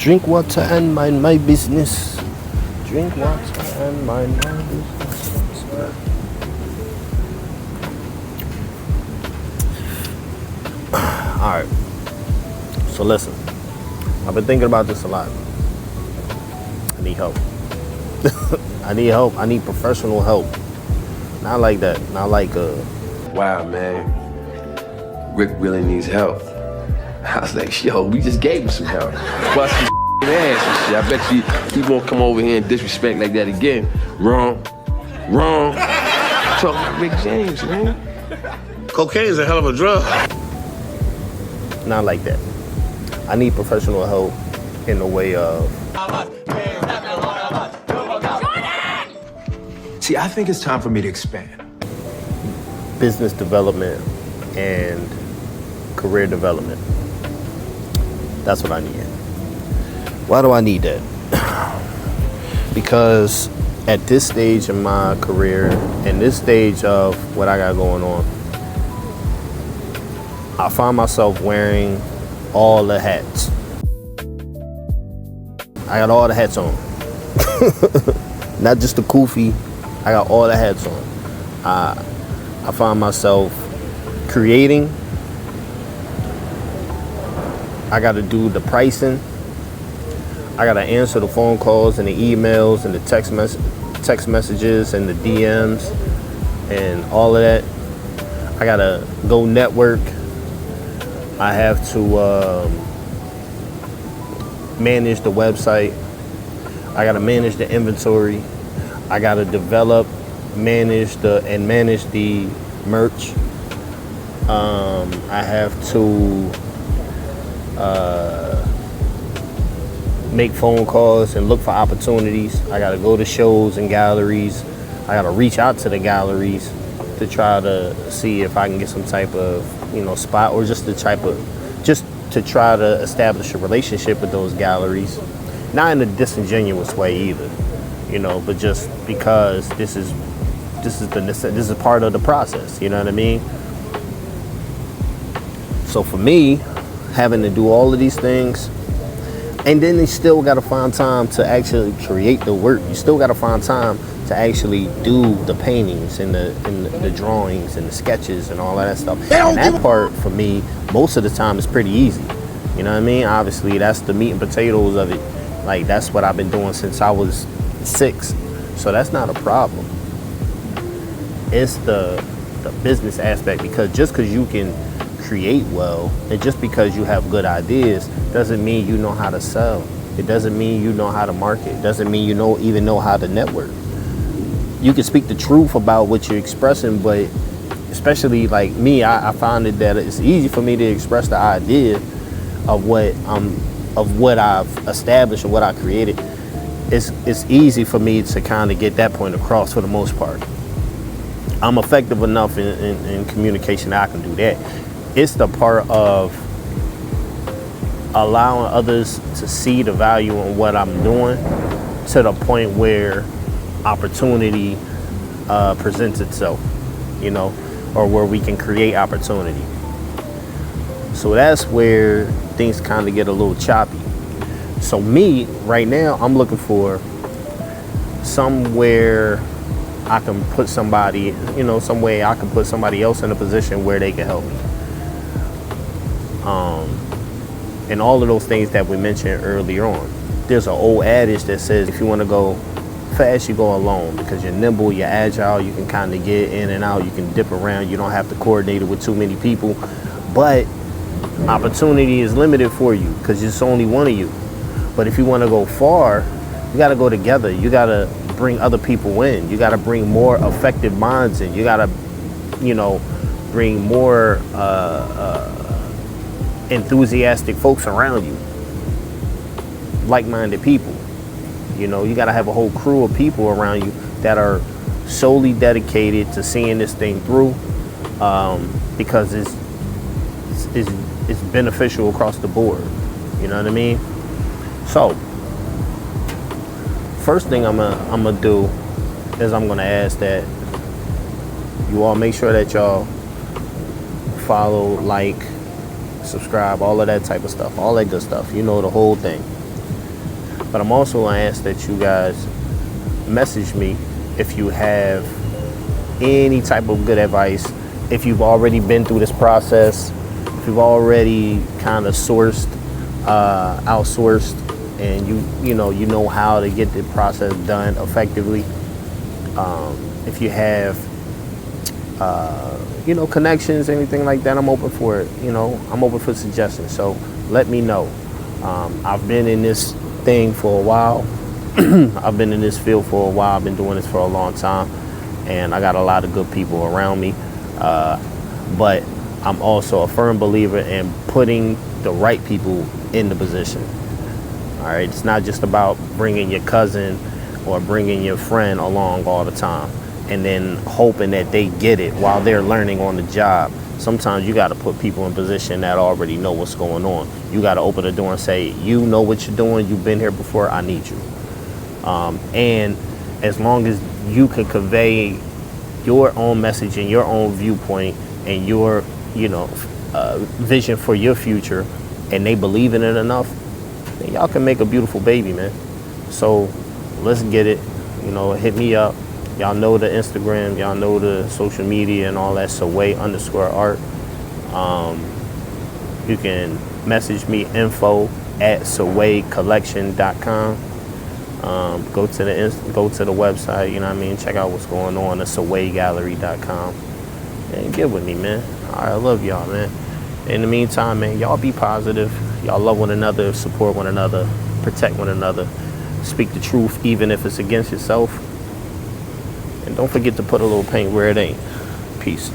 Drink water and mind my business. Drink water and mind my business. Alright. So listen. I've been thinking about this a lot. I need help. I need help. I need professional help. Not like that. Not like wow, man. Rick really needs help. I was like, yo, we just gave him some help. Bust his ass and shit. I bet you he won't come over here and disrespect like that again. Wrong. Talking about Rick James, man. Cocaine's a hell of a drug. Not like that. I need professional help in the way of... See, I think it's time for me to expand. Business development and career development. That's what I need. Why do I need that? Because at this stage in my career, and this stage of what I got going on, I find myself wearing all the hats. I got all the hats on. Not just the kufi, I got all the hats on. I find myself creating. I got to do the pricing. I got to answer the phone calls and the emails and the text messages and the DMs and all of that. I got to go network. I have to manage the website. I got to manage the inventory. I got to develop, manage the merch. I have to make phone calls and look for opportunities. I got to go to shows and galleries. I got to reach out to the galleries to try to see if I can get some type of, spot, or just to try to establish a relationship with those galleries. Not in a disingenuous way either, but just because this is part of the process, you know what I mean? So for me, having to do all of these things, and then you still got to find time to actually create the work. You still got to find time to actually do the paintings and the drawings and the sketches and all of that stuff. And that part for me, most of the time, is pretty easy. You know what I mean? Obviously, that's the meat and potatoes of it. Like, that's what I've been doing since I was 6. So that's not a problem. It's the business aspect, because just because you can create well, and just because you have good ideas, doesn't mean you know how to sell. It doesn't mean you know how to market. It doesn't mean you even know how to network. You can speak the truth about what you're expressing, but especially like me, I find it that it's easy for me to express the idea of what I've established and what I created. It's easy for me to kind of get that point across for the most part. I'm effective enough in communication that I can do that. It's the part of allowing others to see the value in what I'm doing to the point where opportunity presents itself, or where we can create opportunity. So that's where things kind of get a little choppy. So me, right now, I'm looking for somewhere I can put somebody, some way I can put somebody else in a position where they can help me. And all of those things that we mentioned earlier on. There's an old adage that says if you want to go fast, you go alone, because you're nimble, you're agile, you can kind of get in and out, you can dip around, you don't have to coordinate it with too many people. But opportunity is limited for you because it's only one of you. But if you want to go far, you got to go together. You got to bring other people in. You got to bring more effective minds in. You got to, bring more enthusiastic folks around you, like-minded people. You got to have a whole crew of people around you that are solely dedicated to seeing this thing through, because it's beneficial across the board. You know what I mean? So, first thing I'm gonna do is I'm gonna ask that you all make sure that y'all follow, like, subscribe, all of that type of stuff, all that good stuff. The whole thing. But I'm also gonna ask that you guys message me if you have any type of good advice, if you've already been through this process, if you've already kind of outsourced, and you know how to get the process done effectively. If you have connections, anything like that, I'm open for it. I'm open for suggestions. So let me know. I've been in this thing for a while. I've been in this field for a while. I've been doing this for a long time, and I got a lot of good people around me. But I'm also a firm believer in putting the right people in the position. All right, it's not just about bringing your cousin or bringing your friend along all the time and then hoping that they get it while they're learning on the job. Sometimes you got to put people in position that already know what's going on. You got to open the door and say, you know what you're doing, you've been here before, I need you. And as long as you can convey your own message and your own viewpoint and your vision for your future, and they believe in it enough, then y'all can make a beautiful baby, man. So let's get it. Hit me up. Y'all know the Instagram, y'all know the social media and all that, Saway_art. You can message me info@sawaycollection.com. Go to the website, check out what's going on at sawaygallery.com and get with me, man. All right, I love y'all, man. In the meantime, man, y'all be positive. Y'all love one another, support one another, protect one another, speak the truth even if it's against yourself. And don't forget to put a little paint where it ain't. Peace.